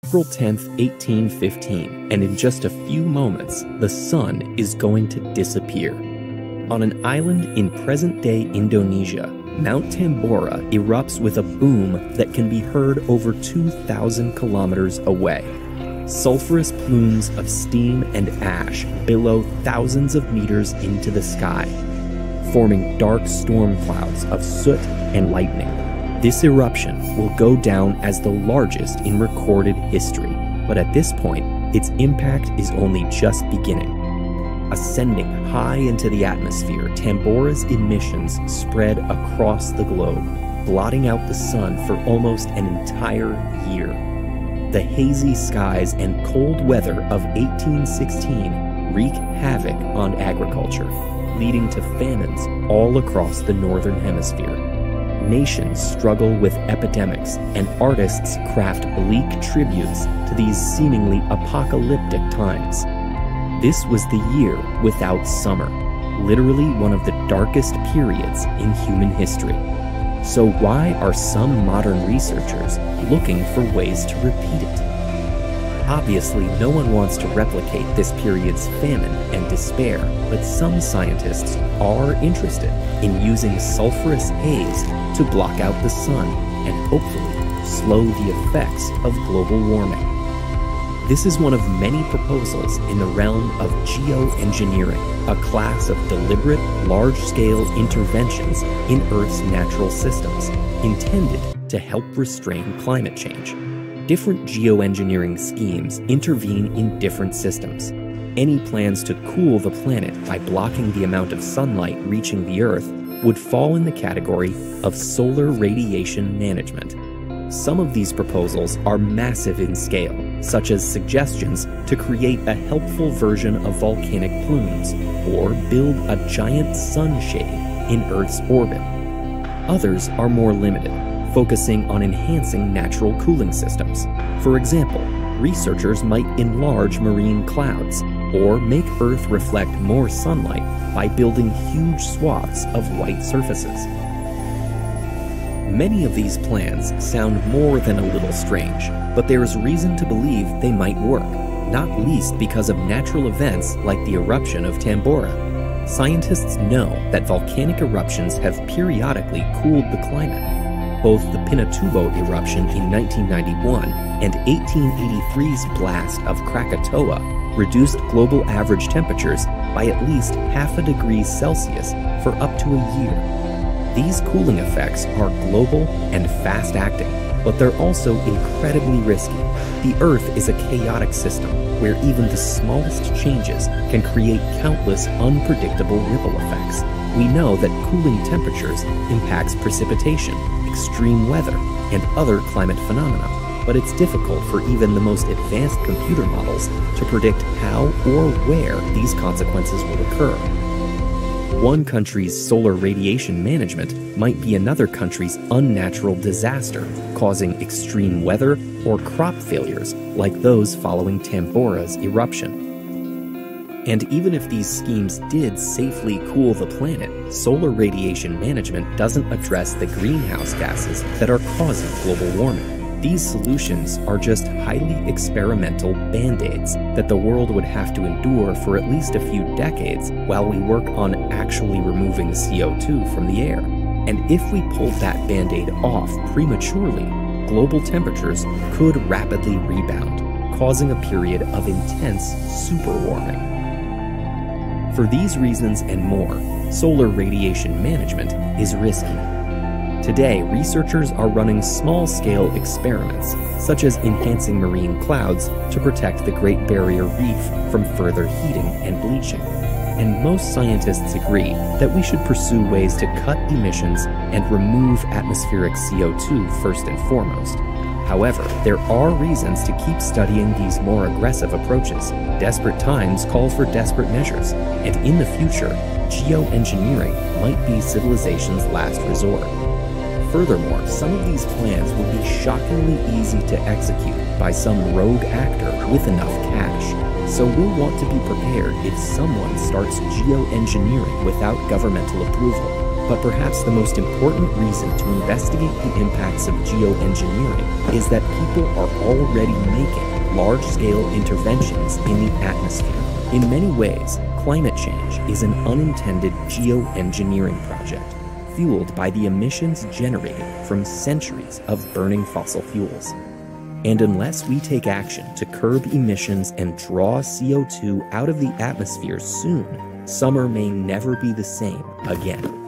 April 10th, 1815, and in just a few moments, the sun is going to disappear. On an island in present-day Indonesia, Mount Tambora erupts with a boom that can be heard over 2,000 kilometers away. Sulfurous plumes of steam and ash billow thousands of meters into the sky, forming dark storm clouds of soot and lightning. This eruption will go down as the largest in recorded history, but at this point, its impact is only just beginning. Ascending high into the atmosphere, Tambora's emissions spread across the globe, blotting out the sun for almost an entire year. The hazy skies and cold weather of 1816 wreak havoc on agriculture, leading to famines all across the northern hemisphere. Nations struggle with epidemics, and artists craft bleak tributes to these seemingly apocalyptic times. This was the year without summer, literally one of the darkest periods in human history. So why are some modern researchers looking for ways to repeat it? Obviously, no one wants to replicate this period's famine and despair, but some scientists are interested in using sulfurous haze to block out the sun and hopefully slow the effects of global warming. This is one of many proposals in the realm of geoengineering, a class of deliberate, large-scale interventions in Earth's natural systems, intended to help restrain climate change. Different geoengineering schemes intervene in different systems. Any plans to cool the planet by blocking the amount of sunlight reaching the Earth would fall in the category of solar radiation management. Some of these proposals are massive in scale, such as suggestions to create a helpful version of volcanic plumes or build a giant sunshade in Earth's orbit. Others are more limited, focusing on enhancing natural cooling systems. For example, researchers might enlarge marine clouds or make Earth reflect more sunlight by building huge swaths of white surfaces. Many of these plans sound more than a little strange, but there is reason to believe they might work, not least because of natural events like the eruption of Tambora. Scientists know that volcanic eruptions have periodically cooled the climate. Both the Pinatubo eruption in 1991 and 1883's blast of Krakatoa reduced global average temperatures by at least ½ degree Celsius for up to a year. These cooling effects are global and fast-acting, but they're also incredibly risky. The Earth is a chaotic system where even the smallest changes can create countless unpredictable ripple effects. We know that cooling temperatures impacts precipitation, extreme weather, and other climate phenomena, but it's difficult for even the most advanced computer models to predict how or where these consequences will occur. One country's solar radiation management might be another country's unnatural disaster, causing extreme weather or crop failures like those following Tambora's eruption. And even if these schemes did safely cool the planet, solar radiation management doesn't address the greenhouse gases that are causing global warming. These solutions are just highly experimental band-aids that the world would have to endure for at least a few decades while we work on actually removing CO2 from the air. And if we pulled that band-aid off prematurely, global temperatures could rapidly rebound, causing a period of intense superwarming. For these reasons and more, solar radiation management is risky. Today, researchers are running small-scale experiments, such as enhancing marine clouds to protect the Great Barrier Reef from further heating and bleaching. And most scientists agree that we should pursue ways to cut emissions and remove atmospheric CO2 first and foremost. However, there are reasons to keep studying these more aggressive approaches. Desperate times call for desperate measures, and in the future, geoengineering might be civilization's last resort. Furthermore, some of these plans would be shockingly easy to execute by some rogue actor with enough cash. So we'll want to be prepared if someone starts geoengineering without governmental approval. But perhaps the most important reason to investigate the impacts of geoengineering is that people are already making large-scale interventions in the atmosphere. In many ways, climate change is an unintended geoengineering project, fueled by the emissions generated from centuries of burning fossil fuels. And unless we take action to curb emissions and draw CO2 out of the atmosphere soon, summer may never be the same again.